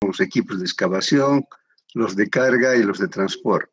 son los equipos de excavación, los de carga y los de transporte.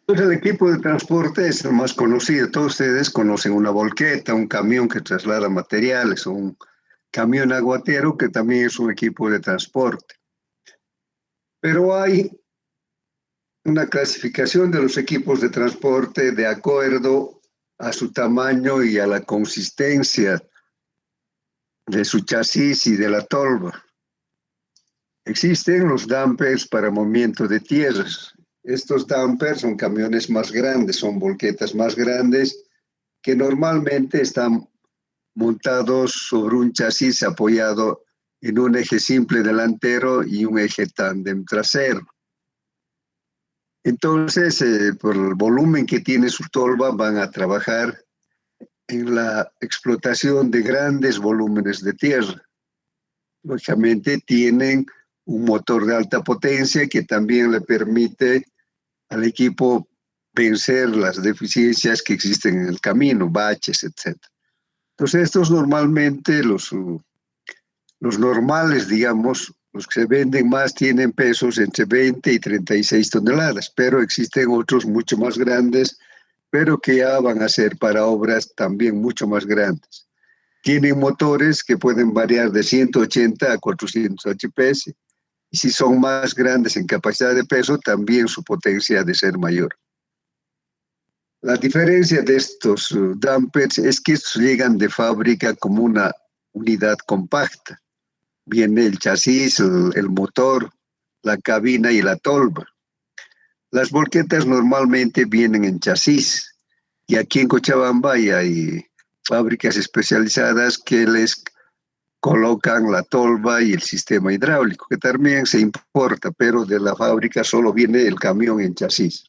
Pues el equipo de transporte es el más conocido. Todos ustedes conocen una volqueta, un camión que traslada materiales, o un camión aguatero que también es un equipo de transporte. Pero hay una clasificación de los equipos de transporte de acuerdo a su tamaño y a la consistencia de su chasis y de la tolva. Existen los dumpers para movimiento de tierras. Estos dumpers son camiones más grandes, son volquetas más grandes que normalmente están montados sobre un chasis apoyado en un eje simple delantero y un eje tándem trasero. Entonces, por el volumen que tiene su tolva, van a trabajar en la explotación de grandes volúmenes de tierra. Lógicamente, tienen un motor de alta potencia que también le permite al equipo vencer las deficiencias que existen en el camino, baches, etc. Entonces, estos normalmente, los normales, digamos, los que se venden más tienen pesos entre 20 y 36 toneladas, pero existen otros mucho más grandes, pero que ya van a ser para obras también mucho más grandes. Tienen motores que pueden variar de 180 a 400 HP, y si son más grandes en capacidad de peso, también su potencia ha de ser mayor. La diferencia de estos dumpers es que estos llegan de fábrica como una unidad compacta. Viene el chasis, el motor, la cabina y la tolva. Las volquetas normalmente vienen en chasis, y aquí en Cochabamba hay fábricas especializadas que les colocan la tolva y el sistema hidráulico, que también se importa, pero de la fábrica solo viene el camión en chasis.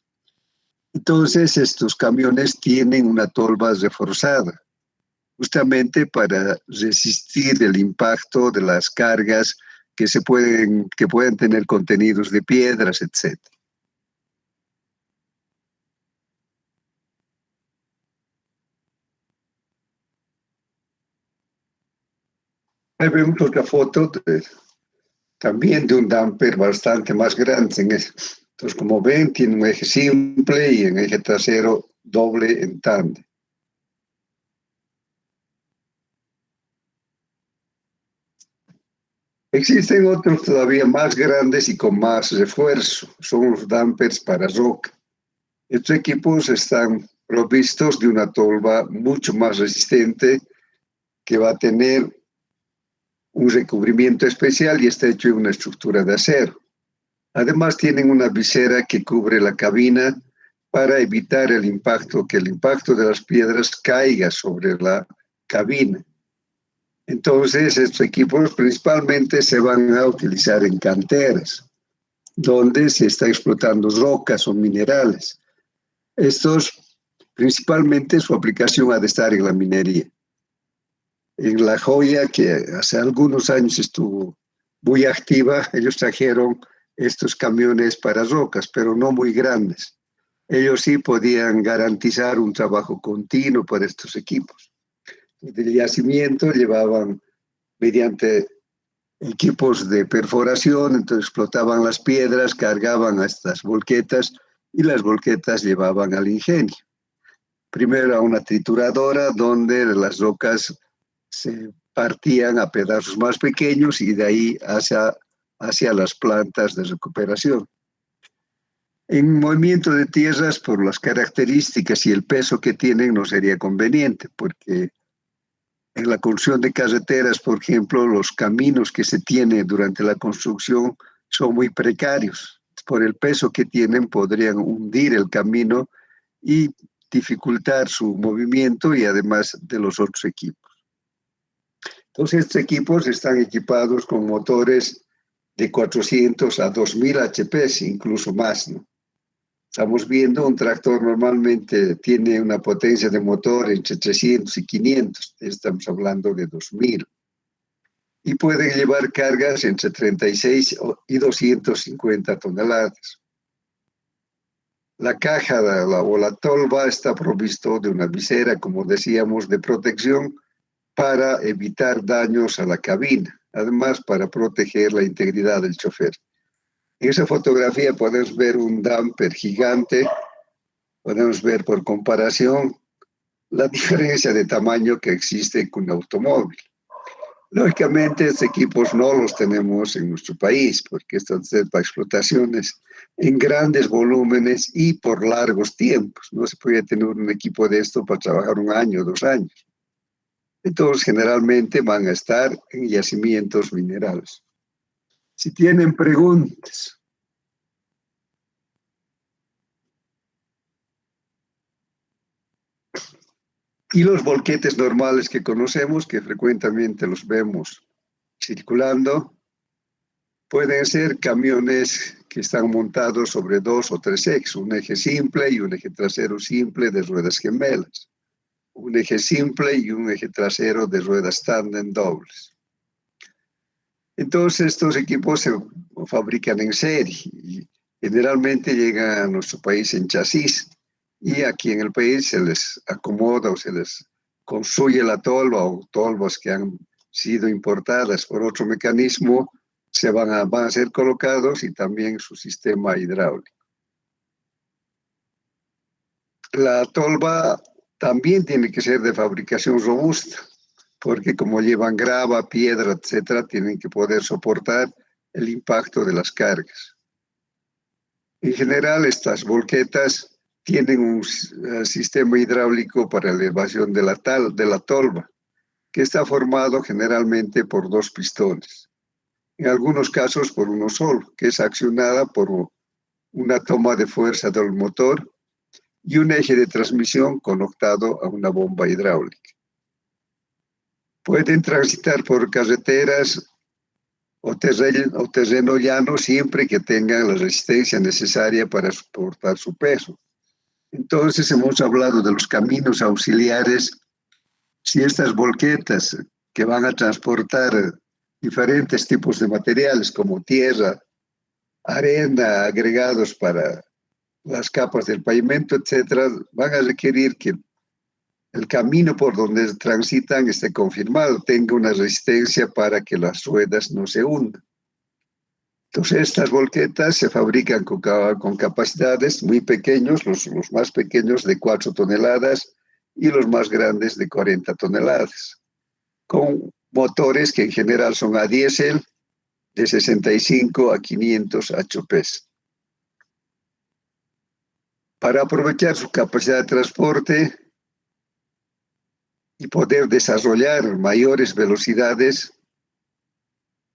Entonces, estos camiones tienen una tolva reforzada, justamente para resistir el impacto de las cargas que pueden tener contenidos de piedras, etc. Ahí vemos otra foto también de un dumper bastante más grande. Entonces, como ven, tiene un eje simple y un eje trasero doble en tándem. Existen otros todavía más grandes y con más refuerzo. Son los dumpers para roca. Estos equipos están provistos de una tolva mucho más resistente que va a tener un recubrimiento especial y está hecho de una estructura de acero. Además, tienen una visera que cubre la cabina para evitar que el impacto de las piedras caiga sobre la cabina. Entonces, estos equipos principalmente se van a utilizar en canteras, donde se está explotando rocas o minerales. Estos, principalmente, su aplicación ha de estar en la minería. En La Joya, que hace algunos años estuvo muy activa, ellos trajeron estos camiones para rocas, pero no muy grandes. Ellos sí podían garantizar un trabajo continuo para estos equipos. Del yacimiento llevaban mediante equipos de perforación, entonces explotaban las piedras, cargaban a estas volquetas y las volquetas llevaban al ingenio. Primero a una trituradora donde las rocas se partían a pedazos más pequeños y de ahí hacia las plantas de recuperación. En movimiento de tierras, por las características y el peso que tienen, no sería conveniente, porque en la construcción de carreteras, por ejemplo, los caminos que se tienen durante la construcción son muy precarios. Por el peso que tienen, podrían hundir el camino y dificultar su movimiento y además de los otros equipos. Entonces, estos equipos están equipados con motores de 400 a 2000 HP, incluso más, ¿no? Estamos viendo un tractor normalmente tiene una potencia de motor entre 300 y 500, estamos hablando de 2000. Y pueden llevar cargas entre 36 y 250 toneladas. La caja o la tolva está provisto de una visera, como decíamos, de protección para evitar daños a la cabina, además para proteger la integridad del chofer. En esa fotografía podemos ver un dumper gigante, podemos ver por comparación la diferencia de tamaño que existe con un automóvil. Lógicamente, estos equipos no los tenemos en nuestro país, porque están para explotaciones en grandes volúmenes y por largos tiempos. No se puede tener un equipo de esto para trabajar 1 año, 2 años. Entonces, generalmente van a estar en yacimientos minerales. Si tienen preguntas. Y los volquetes normales que conocemos, que frecuentemente los vemos circulando, pueden ser camiones que están montados sobre 2 o 3 ejes, un eje simple y un eje trasero simple de ruedas gemelas, un eje simple y un eje trasero de ruedas tándem dobles. Entonces, estos equipos se fabrican en serie y generalmente llegan a nuestro país en chasis. Y aquí en el país se les acomoda o se les construye la tolva o tolvas que han sido importadas por otro mecanismo, van a ser colocados y también su sistema hidráulico. La tolva también tiene que ser de fabricación robusta, porque como llevan grava, piedra, etcétera, tienen que poder soportar el impacto de las cargas. En general, estas volquetas tienen un sistema hidráulico para elevación de la tolva, que está formado generalmente por 2 pistones. En algunos casos por uno solo, que es accionada por una toma de fuerza del motor y un eje de transmisión conectado a una bomba hidráulica. Pueden transitar por carreteras o terreno llano siempre que tengan la resistencia necesaria para soportar su peso. Entonces hemos hablado de los caminos auxiliares. Si estas volquetas que van a transportar diferentes tipos de materiales como tierra, arena, agregados para las capas del pavimento, etcétera, van a requerir que el camino por donde transitan esté confirmado, tenga una resistencia para que las ruedas no se hundan. Entonces, estas volquetas se fabrican con capacidades muy pequeños, los más pequeños de 4 toneladas y los más grandes de 40 toneladas, con motores que en general son a diésel de 65 a 500 HP. Para aprovechar su capacidad de transporte y poder desarrollar mayores velocidades,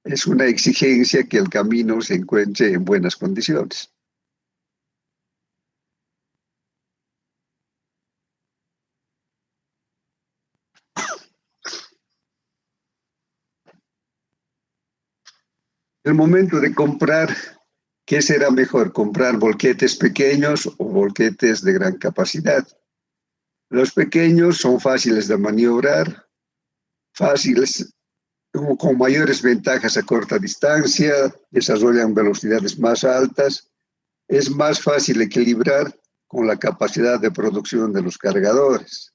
es una exigencia que el camino se encuentre en buenas condiciones. El momento de comprar, ¿qué será mejor? ¿Comprar volquetes pequeños o volquetes de gran capacidad? Los pequeños son fáciles de maniobrar, fáciles, con mayores ventajas a corta distancia, desarrollan velocidades más altas, es más fácil equilibrar con la capacidad de producción de los cargadores,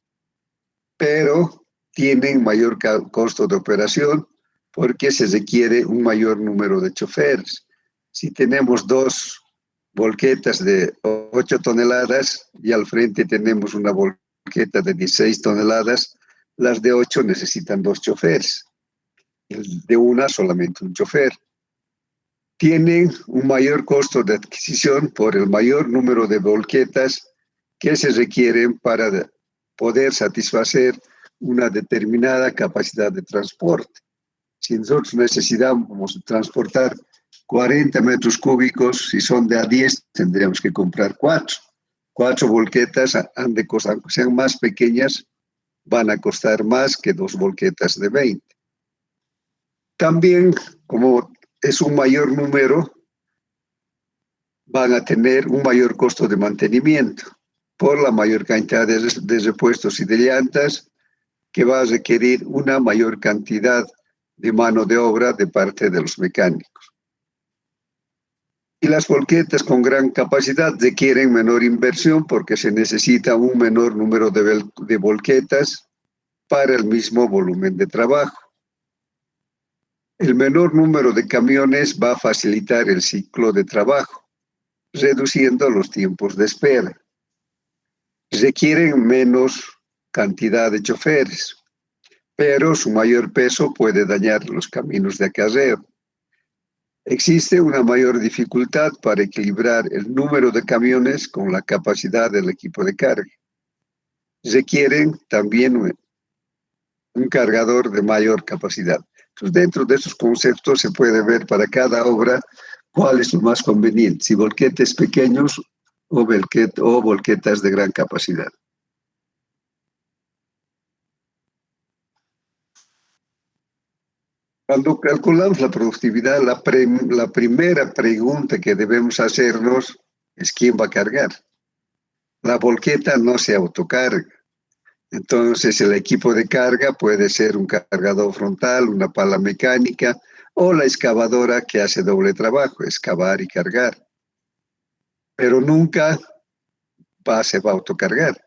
pero tienen mayor costo de operación porque se requiere un mayor número de choferes. Si tenemos 2 volquetas de 8 toneladas y al frente tenemos una volqueta de 16 toneladas. Las de 8 necesitan 2 choferes, el de una solamente un chofer. Tienen un mayor costo de adquisición por el mayor número de volquetas que se requieren para poder satisfacer una determinada capacidad de transporte. Si nosotros necesitamos transportar 40 metros cúbicos, si son de a 10, tendríamos que comprar 4. 4 volquetas han de costar, aunque sean más pequeñas, van a costar más que 2 volquetas de 20. También, como es un mayor número, van a tener un mayor costo de mantenimiento por la mayor cantidad de repuestos y de llantas, que va a requerir una mayor cantidad de mano de obra de parte de los mecánicos. Y las volquetas con gran capacidad requieren menor inversión porque se necesita un menor número de volquetas para el mismo volumen de trabajo. El menor número de camiones va a facilitar el ciclo de trabajo, reduciendo los tiempos de espera. Requieren menos cantidad de choferes, pero su mayor peso puede dañar los caminos de acarreo. Existe una mayor dificultad para equilibrar el número de camiones con la capacidad del equipo de carga. Requieren también un cargador de mayor capacidad. Entonces, dentro de esos conceptos se puede ver para cada obra cuál es lo más conveniente, si volquetes pequeños o volquetas de gran capacidad. Cuando calculamos la productividad, la primera pregunta que debemos hacernos es ¿quién va a cargar? La volqueta no se autocarga. Entonces el equipo de carga puede ser un cargador frontal, una pala mecánica o la excavadora que hace doble trabajo, excavar y cargar. Pero nunca se va a autocargar.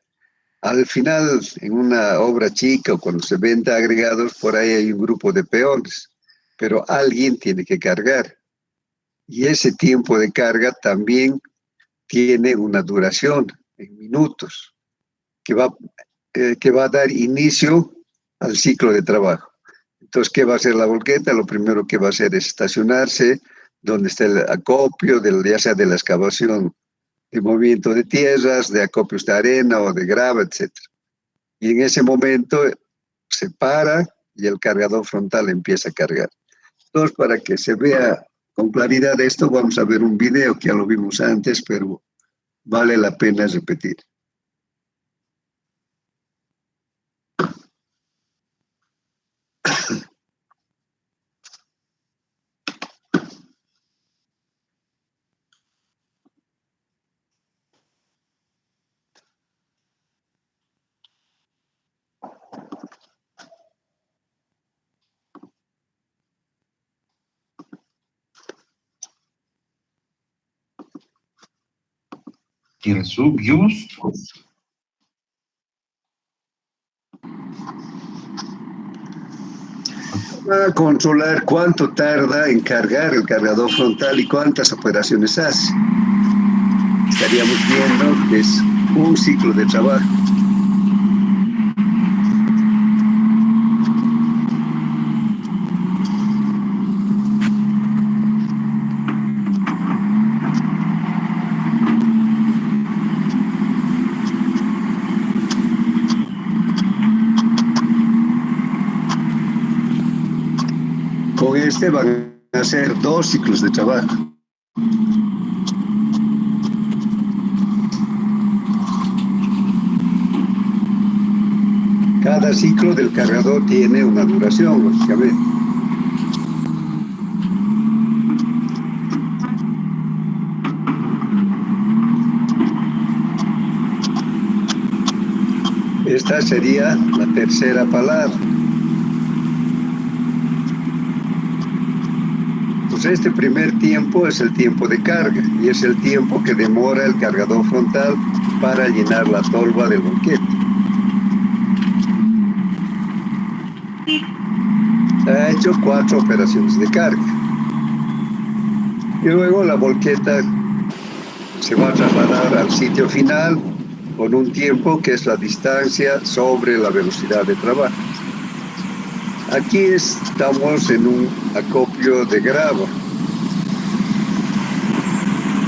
Al final, en una obra chica o cuando se venda agregados, por ahí hay un grupo de peones, pero alguien tiene que cargar. Y ese tiempo de carga también tiene una duración en minutos que va a dar inicio al ciclo de trabajo. Entonces, ¿qué va a hacer la volqueta? Lo primero que va a hacer es estacionarse donde está el acopio, ya sea de la excavación, de movimiento de tierras, de acopios de arena o de grava, etc. Y en ese momento se para y el cargador frontal empieza a cargar. Entonces, para que se vea con claridad esto, vamos a ver un video que ya lo vimos antes, pero vale la pena repetir. Just. Va a controlar cuánto tarda en cargar el cargador frontal y cuántas operaciones hace. Estaríamos viendo que es un ciclo de trabajo. Con este van a ser 2 ciclos de trabajo. Cada ciclo del cargador tiene una duración, lógicamente. Esta sería la tercera palabra. Pues este primer tiempo es el tiempo de carga y es el tiempo que demora el cargador frontal para llenar la tolva del volquete. Ha hecho 4 operaciones de carga. Y luego la volqueta se va a trasladar al sitio final con un tiempo que es la distancia sobre la velocidad de trabajo. Aquí estamos en un acopio de grava.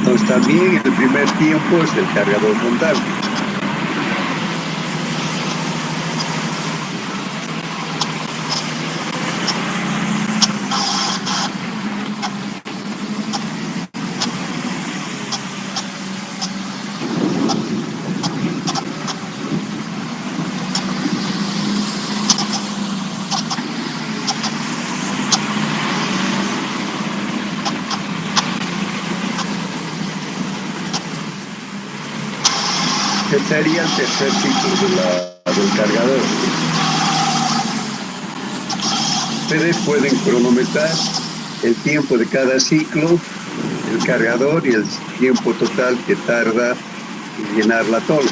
Entonces también el primer tiempo es del cargador frontal. Que sería el tercer ciclo del cargador. Ustedes pueden cronometrar el tiempo de cada ciclo, el cargador y el tiempo total que tarda en llenar la tolva.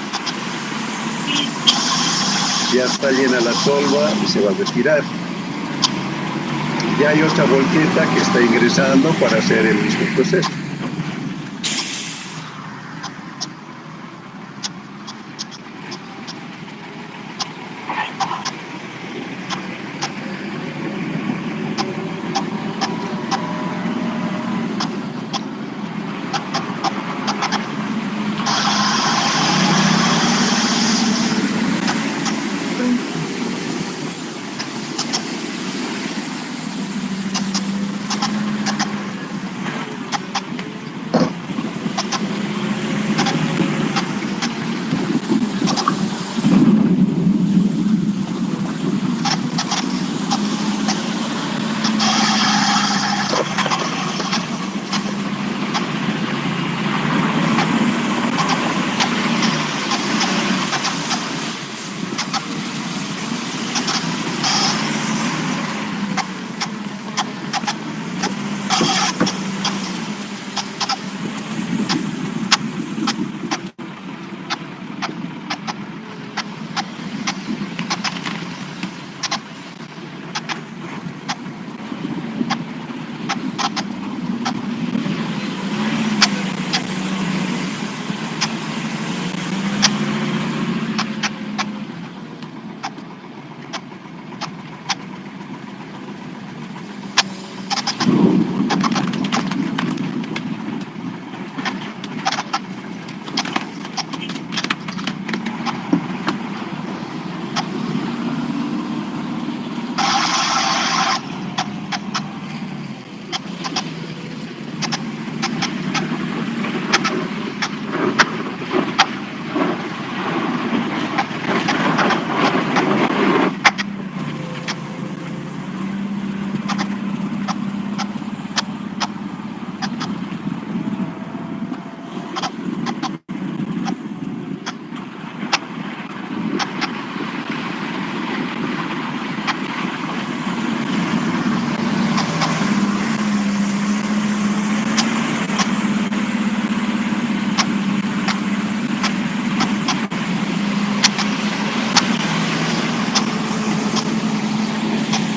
Ya está llena la tolva y se va a retirar. Ya hay otra volqueta que está ingresando para hacer el mismo proceso.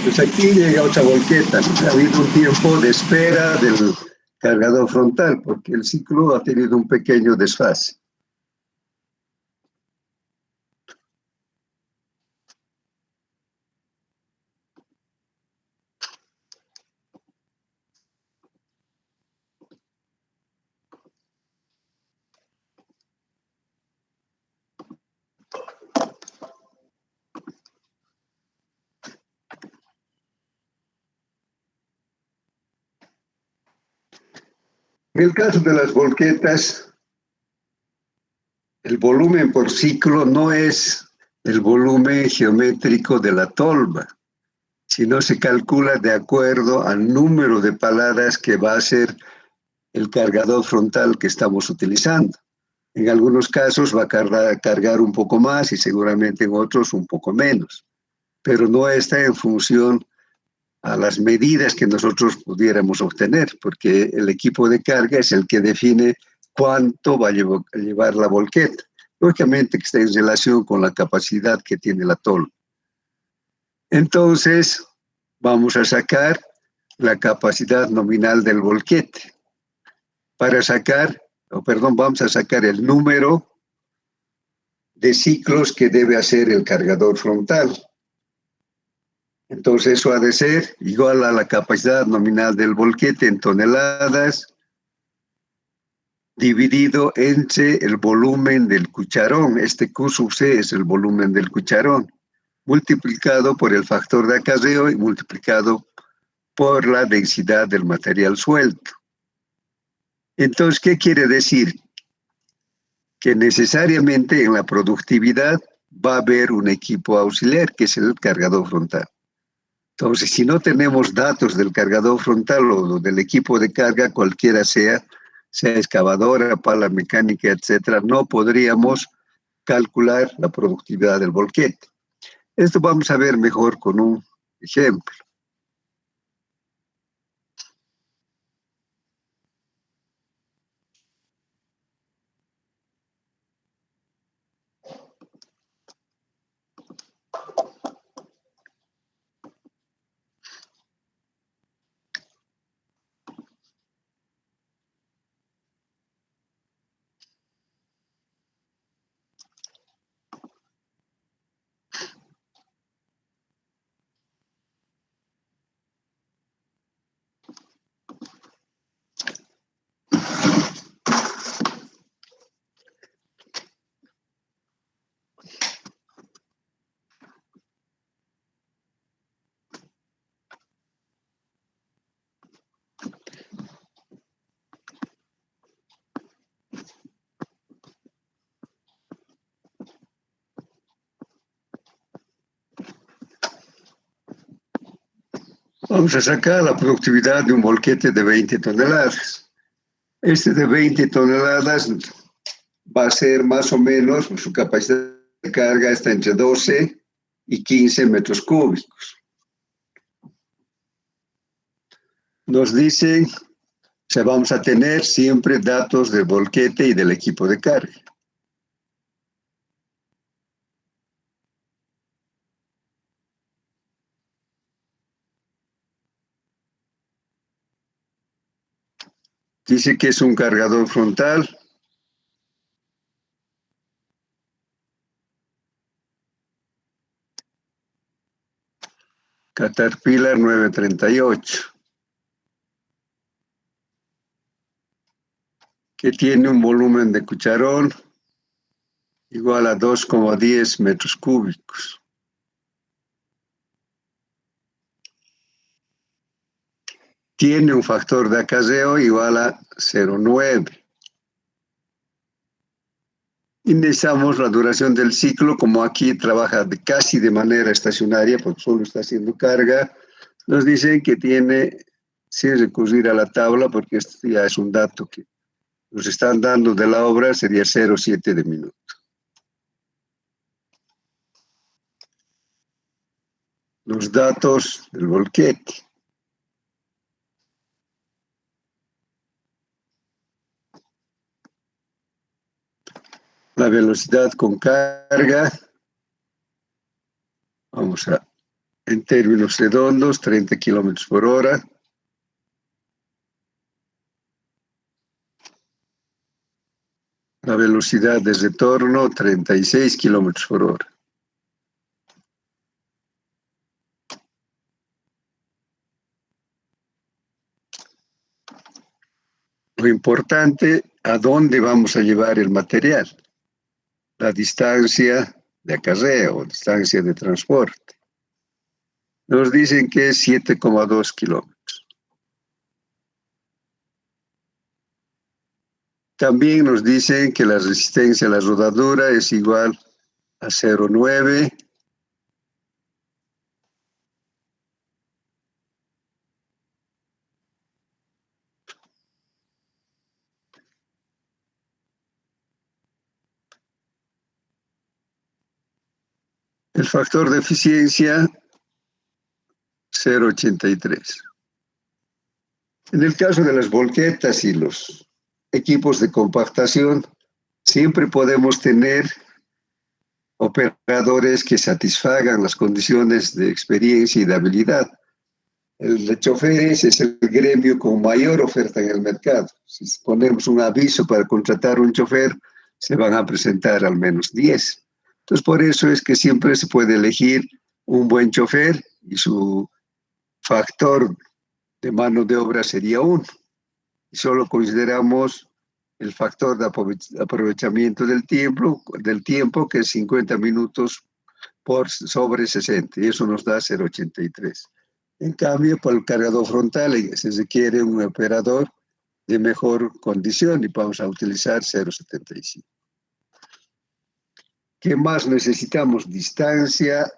Pues aquí llega otra volqueta. Ha habido un tiempo de espera del cargador frontal porque el ciclo ha tenido un pequeño desfase. En el caso de las volquetas, el volumen por ciclo no es el volumen geométrico de la tolva, sino se calcula de acuerdo al número de paladas que va a ser el cargador frontal que estamos utilizando. En algunos casos va a cargar un poco más y seguramente en otros un poco menos, pero no está en función a las medidas que nosotros pudiéramos obtener, porque el equipo de carga es el que define cuánto va a llevar la volqueta. Lógicamente que está en relación con la capacidad que tiene la tolva. Entonces, vamos a sacar la capacidad nominal del volquete. Para sacar o perdón, vamos a sacar el número de ciclos que debe hacer el cargador frontal. Entonces eso ha de ser igual a la capacidad nominal del volquete en toneladas dividido entre el volumen del cucharón. Este Q sub C es el volumen del cucharón, multiplicado por el factor de acarreo y multiplicado por la densidad del material suelto. Entonces, ¿qué quiere decir? Que necesariamente en la productividad va a haber un equipo auxiliar, que es el cargador frontal. Entonces, si no tenemos datos del cargador frontal o del equipo de carga, cualquiera sea excavadora, pala mecánica, etcétera, no podríamos calcular la productividad del volquete. Esto vamos a ver mejor con un ejemplo. Vamos a sacar la productividad de un volquete de 20 toneladas. Este de 20 toneladas va a ser más o menos, su capacidad de carga está entre 12 y 15 metros cúbicos. Nos dicen que vamos a tener siempre datos del volquete y del equipo de carga. Dice que es un cargador frontal. Caterpillar 938. Que tiene un volumen de cucharón igual a 2,10 metros cúbicos. Tiene un factor de acarreo igual a 0,9. Y necesitamos la duración del ciclo, como aquí trabaja casi de manera estacionaria, porque solo está haciendo carga, nos dicen que tiene, sin recurrir a la tabla, porque esto ya es un dato que nos están dando de la obra, sería 0,7 de minuto. Los datos del volquete. La velocidad con carga, vamos a, en términos redondos, 30 kilómetros por hora. La velocidad de retorno, 36 kilómetros por hora. Lo importante, ¿a dónde vamos a llevar el material? La distancia de acarreo, distancia de transporte. Nos dicen que es 7,2 kilómetros. También nos dicen que la resistencia a la rodadura es igual a 0,9. El factor de eficiencia, 0,83. En el caso de las volquetas y los equipos de compactación, siempre podemos tener operadores que satisfagan las condiciones de experiencia y de habilidad. El de choferes es el gremio con mayor oferta en el mercado. Si ponemos un aviso para contratar un chofer, se van a presentar al menos 10. Entonces, por eso es que siempre se puede elegir un buen chofer y su factor de mano de obra sería 1. Y solo consideramos el factor de aprovechamiento del tiempo, que es 50 minutos por sobre 60, y eso nos da 0,83. En cambio, para el cargador frontal se requiere un operador de mejor condición y vamos a utilizar 0,75. ¿Qué más necesitamos? Distancia.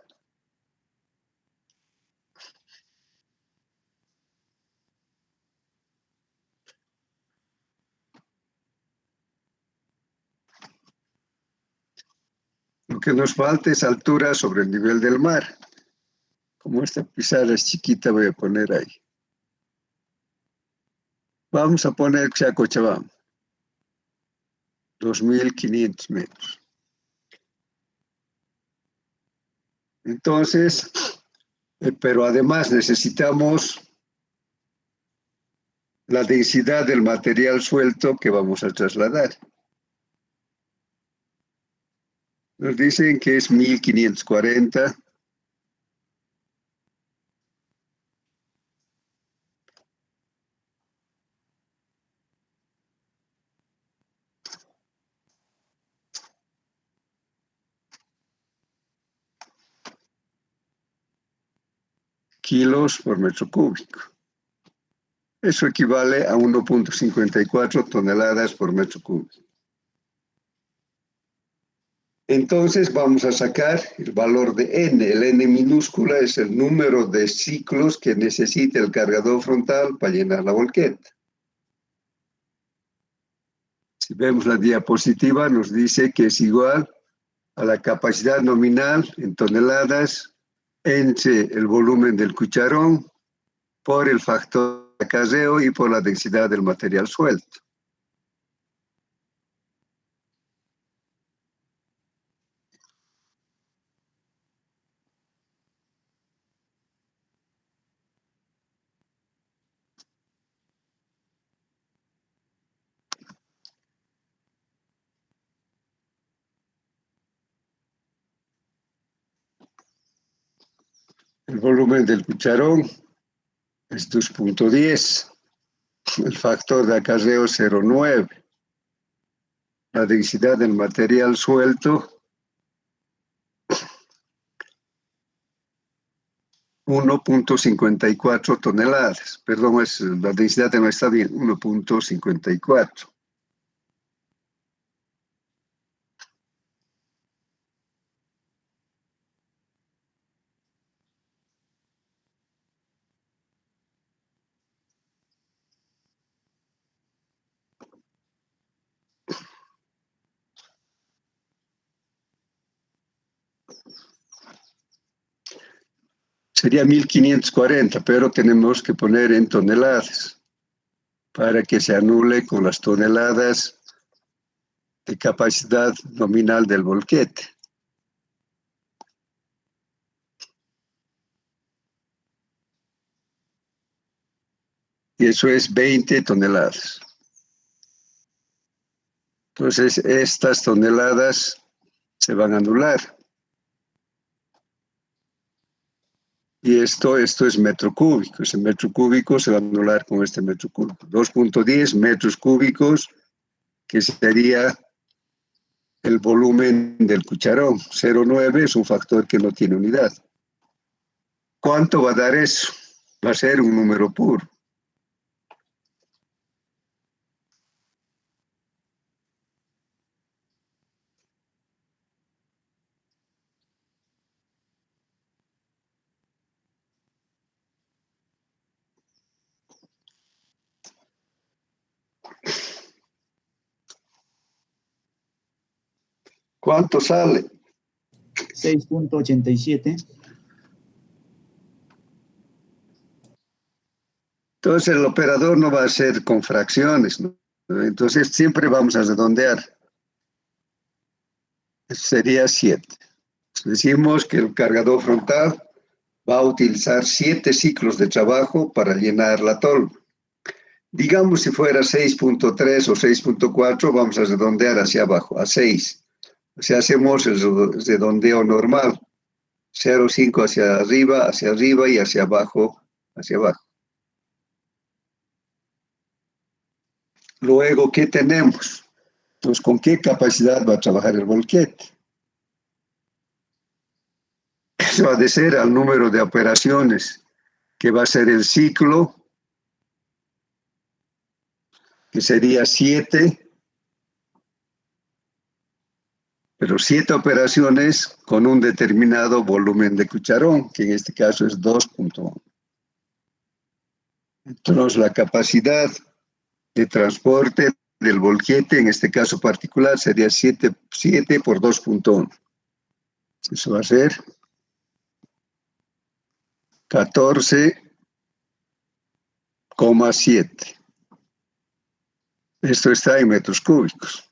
Lo que nos falta es altura sobre el nivel del mar. Como esta pizarra es chiquita, voy a poner ahí. Vamos a poner Cochabamba, 2.500 metros. Entonces, pero además necesitamos la densidad del material suelto que vamos a trasladar. Nos dicen que es 1.540. Kilos por metro cúbico. Eso equivale a 1,54 toneladas por metro cúbico. Entonces vamos a sacar el valor de N. El N minúscula es el número de ciclos que necesita el cargador frontal para llenar la volqueta. Si vemos la diapositiva, nos dice que es igual a la capacidad nominal en toneladas entre el volumen del cucharón por el factor de acarreo y por la densidad del material suelto. El volumen del cucharón es 2,10. El factor de acarreo 0,9. La densidad del material suelto 1,54 toneladas. Perdón, la densidad no está bien, 1,54. Sería 1.540, pero tenemos que poner en toneladas para que se anule con las toneladas de capacidad nominal del volquete. Y eso es 20 toneladas. Entonces, estas toneladas se van a anular. Y esto es metro cúbico. Ese metro cúbico se va a anular con este metro cúbico. 2,10 metros cúbicos, que sería el volumen del cucharón. 0,9 es un factor que no tiene unidad. ¿Cuánto va a dar eso? Va a ser un número puro. ¿Cuánto sale? 6,87. Entonces el operador no va a hacer con fracciones, ¿no? Entonces siempre vamos a redondear. Sería 7. Decimos que el cargador frontal va a utilizar 7 ciclos de trabajo para llenar la tolva. Digamos si fuera 6.3 o 6.4, vamos a redondear hacia abajo, a 6. O sea, hacemos el redondeo normal. 0,5 hacia arriba y hacia abajo, hacia abajo. Luego, ¿qué tenemos? Entonces, ¿con qué capacidad va a trabajar el volquete? Eso va a ser al número de operaciones, que va a ser el ciclo, que sería 7, pero 7 operaciones con un determinado volumen de cucharón, que en este caso es 2.1. Entonces, la capacidad de transporte del volquete, en este caso particular, sería 7 por 2.1. Eso va a ser 14,7. Esto está en metros cúbicos.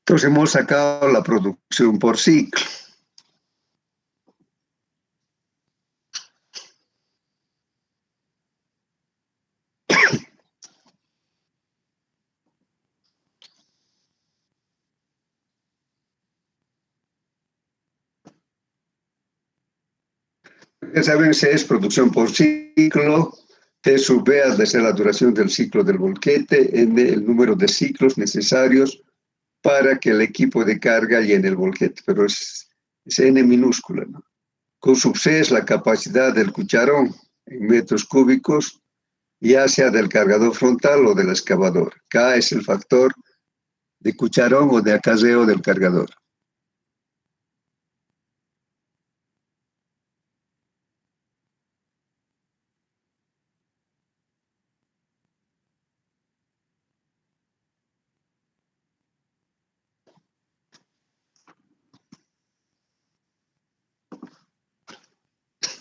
Entonces hemos sacado la producción por ciclo. Ya saben, C es producción por ciclo, T sub B ha de ser la duración del ciclo del volquete, N el número de ciclos necesarios para que el equipo de carga llene el volquete, pero es N minúscula, ¿no? Q sub C es la capacidad del cucharón en metros cúbicos, ya sea del cargador frontal o del excavador. K es el factor de cucharón o de acarreo del cargador.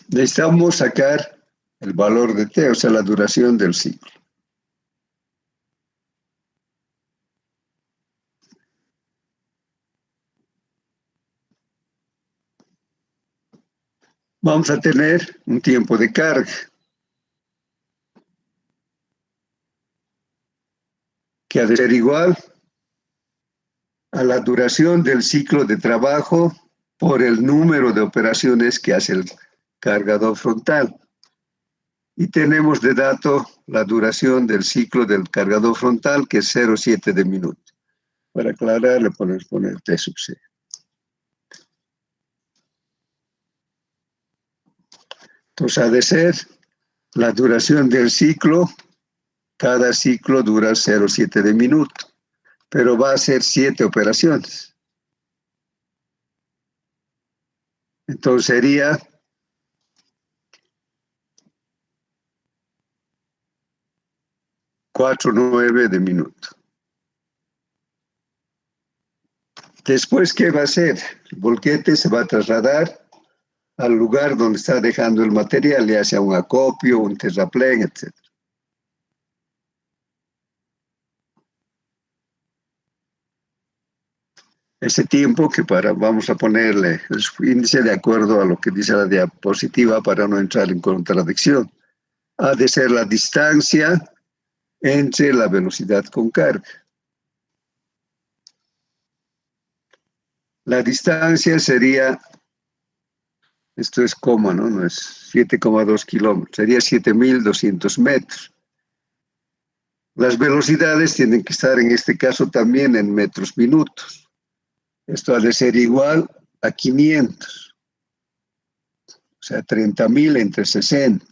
Necesitamos sacar el valor de T, o sea, la duración del ciclo. Vamos a tener un tiempo de carga que ha de ser igual a la duración del ciclo de trabajo por el número de operaciones que hace el cargador frontal. Y tenemos de dato la duración del ciclo del cargador frontal, que es 0,7 de minuto. Para aclarar, le podemos poner T sub C. Entonces, ha de ser la duración del ciclo, cada ciclo dura 0,7 de minuto, pero va a ser 7 operaciones. Entonces sería 4,9 de minuto. Después, ¿qué va a hacer? El volquete se va a trasladar al lugar donde está dejando el material, ya sea un acopio, un terraplén, etc. Ese tiempo que vamos a ponerle el índice de acuerdo a lo que dice la diapositiva para no entrar en contradicción. Ha de ser la distancia entre la velocidad con carga. La distancia sería, esto es coma, ¿no? No es 7,2 kilómetros, sería 7.200 metros. Las velocidades tienen que estar en este caso también en metros minutos. Esto ha de ser igual a 500, o sea, 30.000 entre 60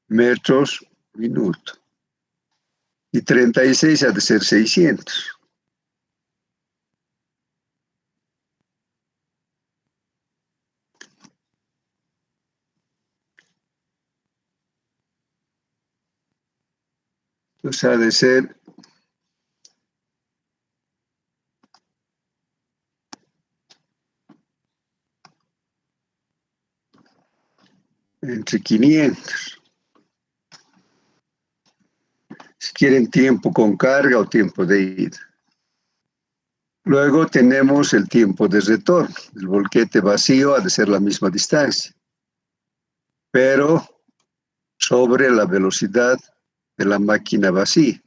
metros minuto. Y 36 ha de ser 600. Entonces ha de ser entre 500. Si quieren tiempo con carga o tiempo de ida. Luego tenemos el tiempo de retorno. El volquete vacío ha de ser la misma distancia, pero sobre la velocidad de la máquina vacía.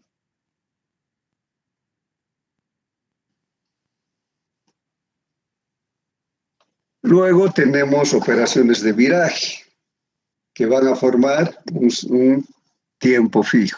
Luego tenemos operaciones de viraje, que van a formar un tiempo fijo.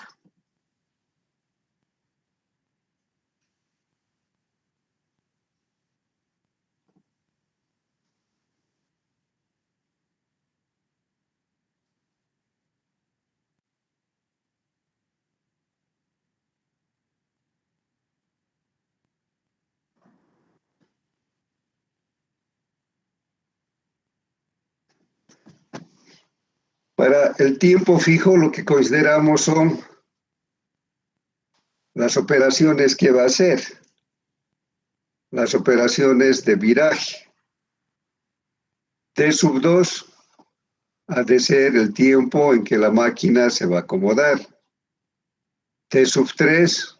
Para el tiempo fijo, lo que consideramos son las operaciones que va a hacer, las operaciones de viraje. T sub 2 ha de ser el tiempo en que la máquina se va a acomodar. T sub 3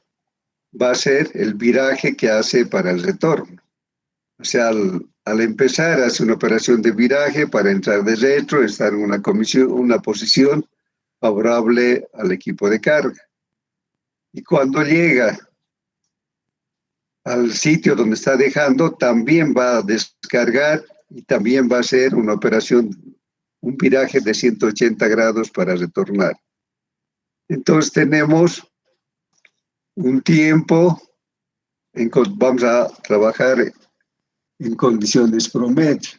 va a ser el viraje que hace para el retorno. O sea, al empezar hace una operación de viraje para entrar de retro, estar en una posición favorable al equipo de carga. Y cuando llega al sitio donde está dejando, también va a descargar y también va a hacer una operación, un viraje de 180 grados para retornar. Entonces tenemos un tiempo, vamos a trabajar en condiciones promedio.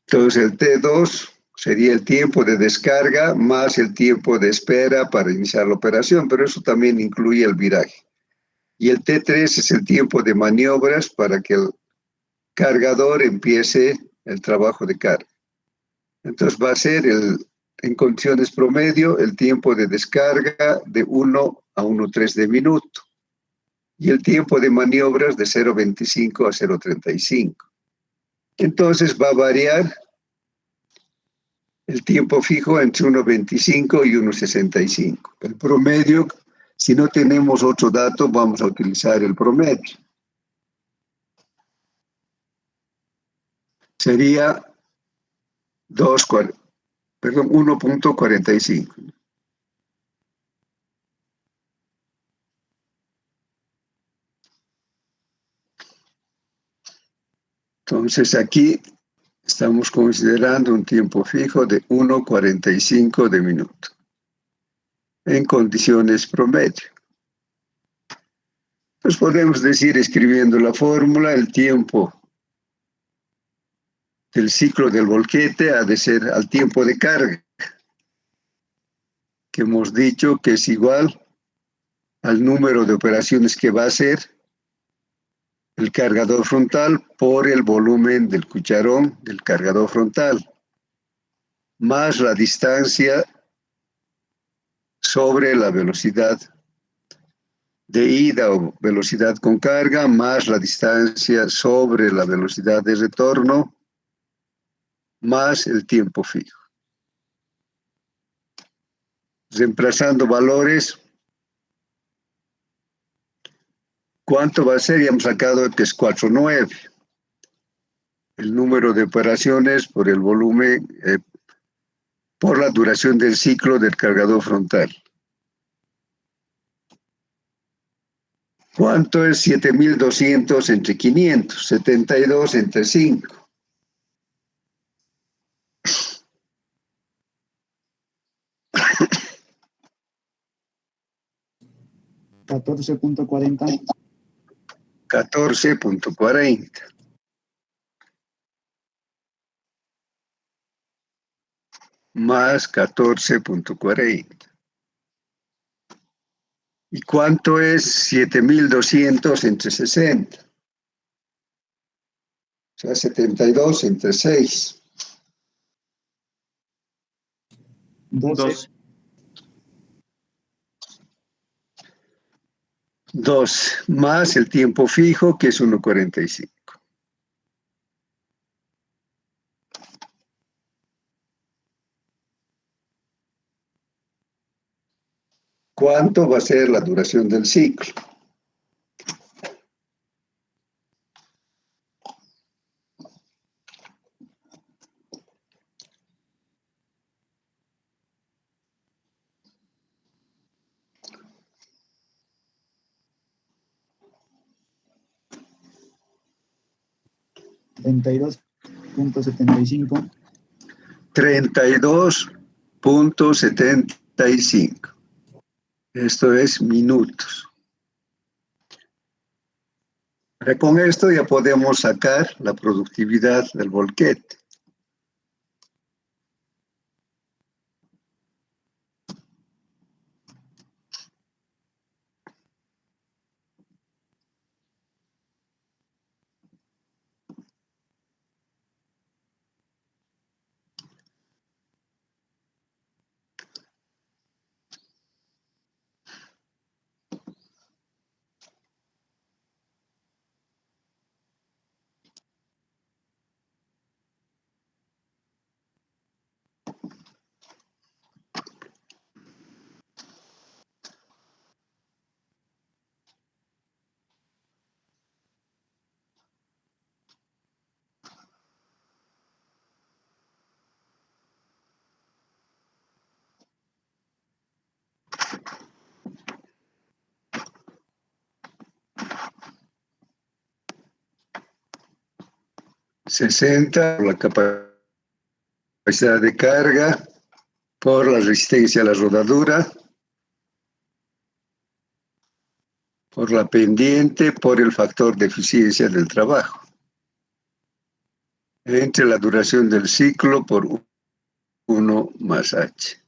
Entonces el T2 sería el tiempo de descarga más el tiempo de espera para iniciar la operación, pero eso también incluye el viraje. Y el T3 es el tiempo de maniobras para que el cargador empiece el trabajo de carga. Entonces va a ser en condiciones promedio el tiempo de descarga de 1 a 1,3 de minuto y el tiempo de maniobras de 0,25 a 0,35. Entonces va a variar el tiempo fijo entre 1,25 y 1,65. El promedio, si no tenemos otro dato, vamos a utilizar el promedio. Sería 1,45. Entonces aquí estamos considerando un tiempo fijo de 1,45 de minuto en condiciones promedio. Pues podemos decir, escribiendo la fórmula, el tiempo del ciclo del volquete ha de ser al tiempo de carga, que hemos dicho que es igual al número de operaciones que va a hacer el cargador frontal por el volumen del cucharón del cargador frontal, más la distancia sobre la velocidad de ida o velocidad con carga, más la distancia sobre la velocidad de retorno, más el tiempo fijo. Reemplazando valores, ¿cuánto va a ser? Ya hemos sacado que es 4,9. El número de operaciones por el volumen, por la duración del ciclo del cargador frontal. ¿Cuánto es 7.200 entre 500? 72 entre 5. 14.40. 14.40. Más 14.40. ¿Y cuánto es 7.200 entre 60? O sea, 72 entre 6. 12. 2 más el tiempo fijo, que es 1,45. ¿Cuánto va a ser la duración del ciclo? 32.75. 32.75. Esto es minutos. Ahora con esto ya podemos sacar la productividad del volquete. $60 la capacidad de carga, por la resistencia a la rodadura, por la pendiente, por el factor de eficiencia del trabajo. Entre la duración del ciclo por 1 más H.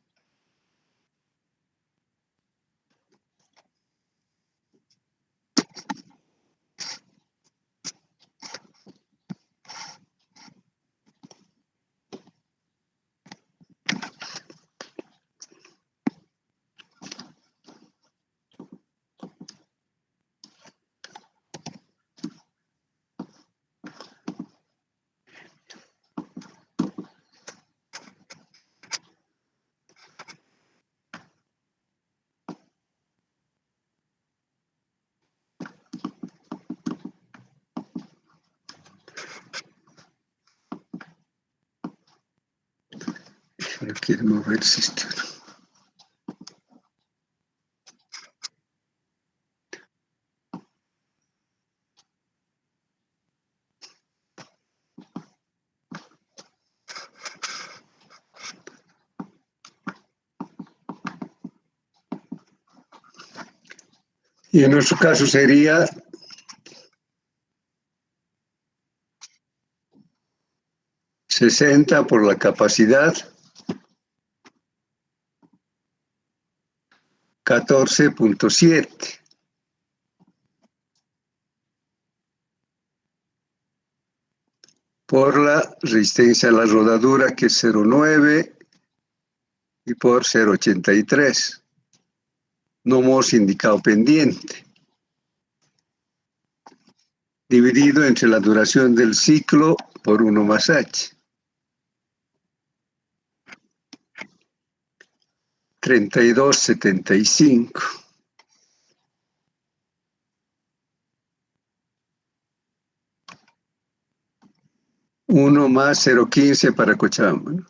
Quiero mover esto. Y en nuestro caso sería 60 por la capacidad, 14.7. Por la resistencia a la rodadura, que es 0,9, y por 0,83. No hemos indicado pendiente. Dividido entre la duración del ciclo por 1 más H. 32.75. Uno más 0.15 para Cochabamba, ¿no?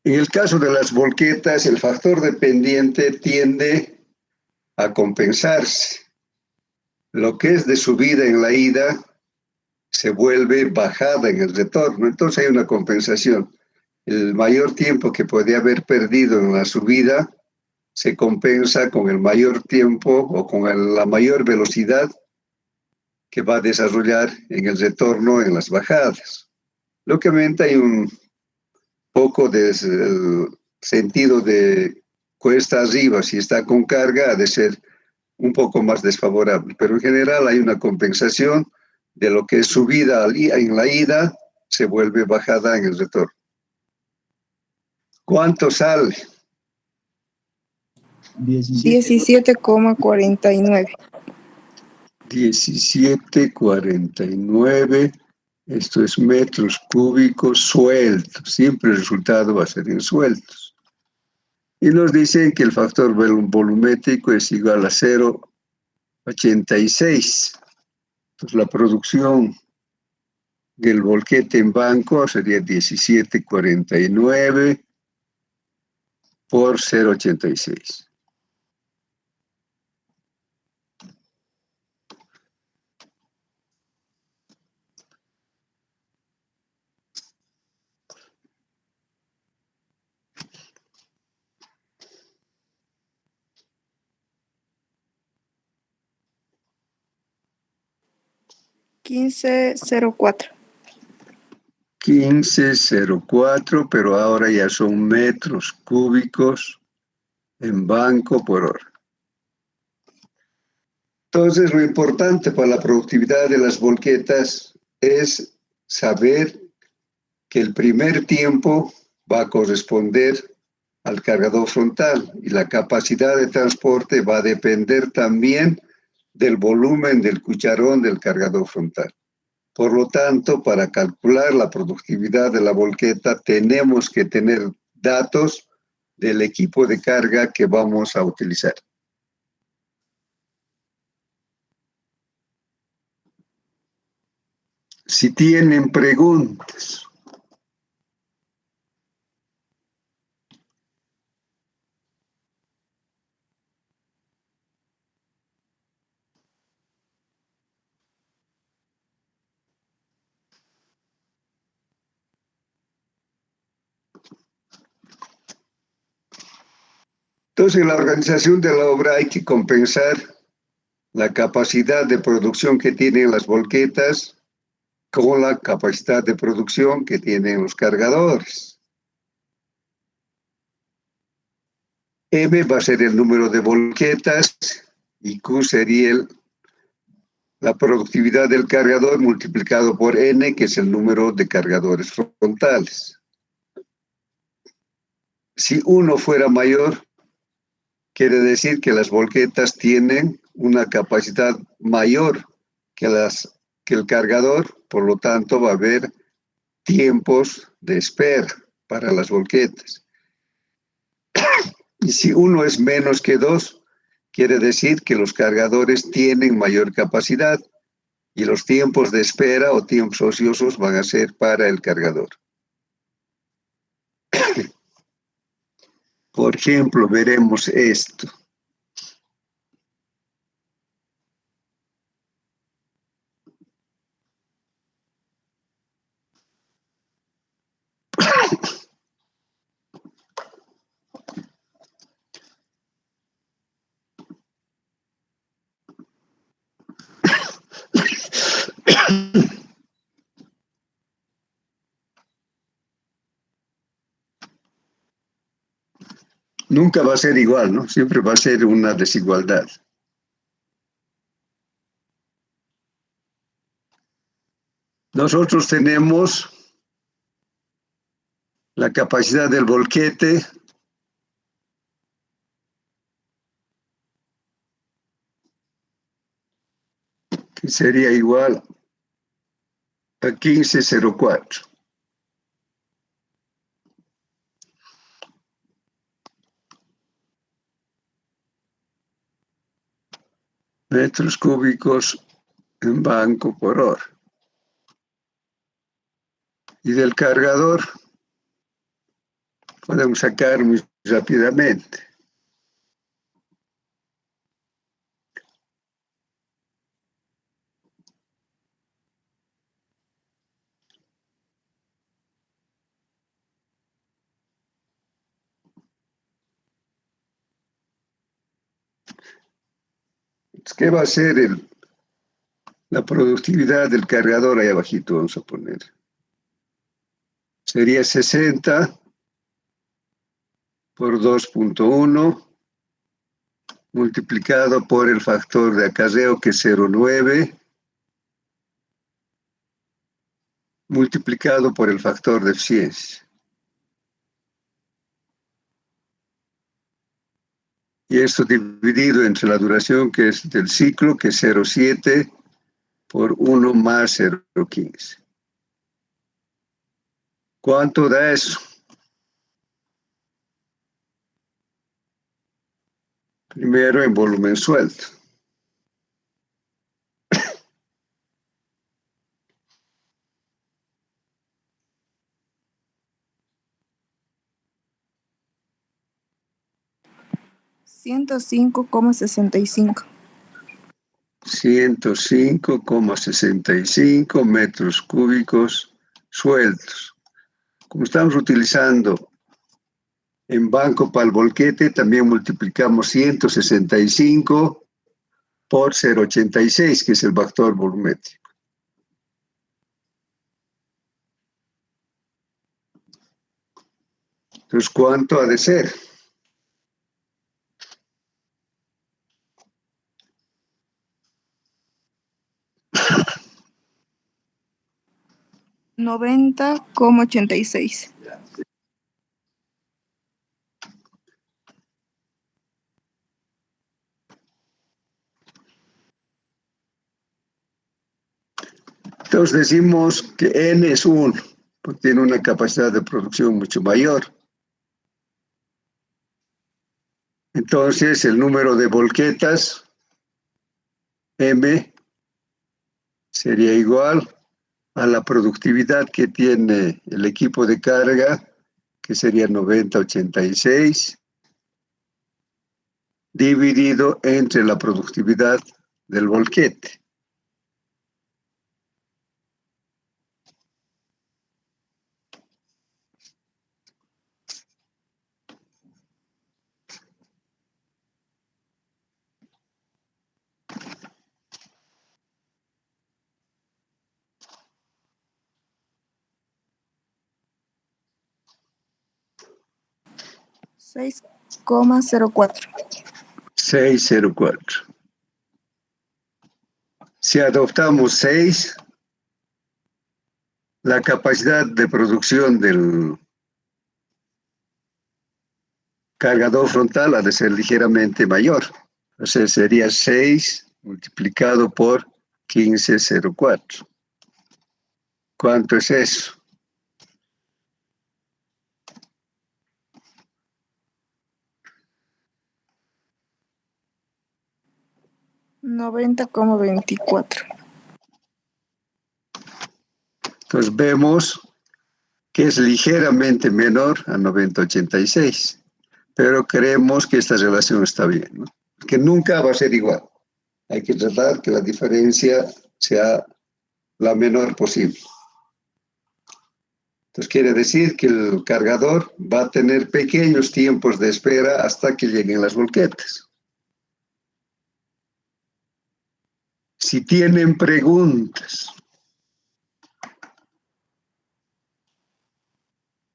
En el caso de las volquetas, el factor de pendiente tiende a compensarse. Lo que es de subida en la ida se vuelve bajada en el retorno. Entonces hay una compensación. El mayor tiempo que podía haber perdido en la subida se compensa con el mayor tiempo o con la mayor velocidad que va a desarrollar en el retorno en las bajadas. Lógicamente hay un poco de sentido de cuesta arriba, si está con carga ha de ser un poco más desfavorable, pero en general hay una compensación de lo que es subida en la ida, se vuelve bajada en el retorno. ¿Cuánto sale? 17,49. 17,49. Esto es metros cúbicos sueltos. Siempre el resultado va a ser en sueltos. Y nos dicen que el factor volumétrico es igual a 0,86. Entonces la producción del volquete en banco sería 17,49 por 0,86. 1504. 1504, pero ahora ya son metros cúbicos en banco por hora. Entonces, lo importante para la productividad de las volquetas es saber que el primer tiempo va a corresponder al cargador frontal y la capacidad de transporte va a depender también del volumen del cucharón del cargador frontal. Por lo tanto, para calcular la productividad de la volqueta tenemos que tener datos del equipo de carga que vamos a utilizar. Si tienen preguntas. Entonces, en la organización de la obra hay que compensar la capacidad de producción que tienen las volquetas con la capacidad de producción que tienen los cargadores. M va a ser el número de volquetas y Q sería la productividad del cargador multiplicado por N, que es el número de cargadores frontales. Si uno fuera mayor, quiere decir que las volquetas tienen una capacidad mayor que el cargador, por lo tanto va a haber tiempos de espera para las volquetas. Y si uno es menos que 2, quiere decir que los cargadores tienen mayor capacidad y los tiempos de espera o tiempos ociosos van a ser para el cargador. Por ejemplo, veremos esto. Nunca va a ser igual, ¿no? Siempre va a ser una desigualdad. Nosotros tenemos la capacidad del volquete que sería igual a 1504. Metros cúbicos en banco por hora. Y del cargador podemos sacar muy rápidamente. ¿Qué va a ser la productividad del cargador? Ahí abajito vamos a poner. Sería 60 por 2.1 multiplicado por el factor de acarreo, que es 0,9, multiplicado por el factor de eficiencia. Y esto dividido entre la duración que es del ciclo, que es 0,7 por 1 más 0,15. ¿Cuánto da eso? Primero en volumen suelto. $105,65. 105,65 metros cúbicos sueltos. Como estamos utilizando en banco para el volquete, también multiplicamos 165 por 0,86, que es el factor volumétrico. Entonces, ¿cuánto ha de ser? $90,86. Entonces decimos que N es 1, porque tiene una capacidad de producción mucho mayor. Entonces el número de volquetas, M, sería igual a la productividad que tiene el equipo de carga, que sería 9086, dividido entre la productividad del volquete. $6,04. 604. Si adoptamos 6, la capacidad de producción del cargador frontal ha de ser ligeramente mayor. Entonces sería 6 multiplicado por 1504. ¿Cuánto es eso? $90,24. Entonces vemos que es ligeramente menor a 9086, pero creemos que esta relación está bien, ¿no? Que nunca va a ser igual. Hay que tratar que la diferencia sea la menor posible. Entonces quiere decir que el cargador va a tener pequeños tiempos de espera hasta que lleguen las volquetas. Si tienen preguntas,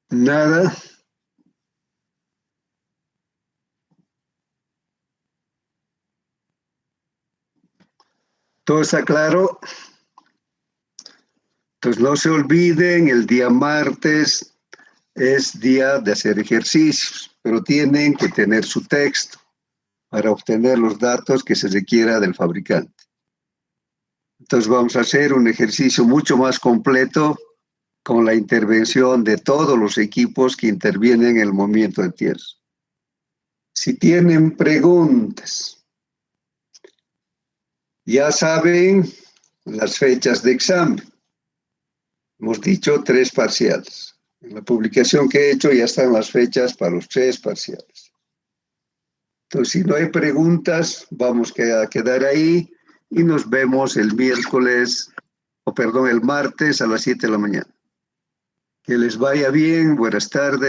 nada. ¿Todo está claro? Entonces no se olviden, el día martes es día de hacer ejercicios, pero tienen que tener su texto para obtener los datos que se requiera del fabricante. Entonces vamos a hacer un ejercicio mucho más completo con la intervención de todos los equipos que intervienen en el movimiento de tierra. Si tienen preguntas, ya saben las fechas de examen. Hemos dicho 3 parciales. En la publicación que he hecho ya están las fechas para los 3 parciales. Entonces, si no hay preguntas, vamos a quedar ahí y nos vemos el martes a las 7 de la mañana. Que les vaya bien, buenas tardes.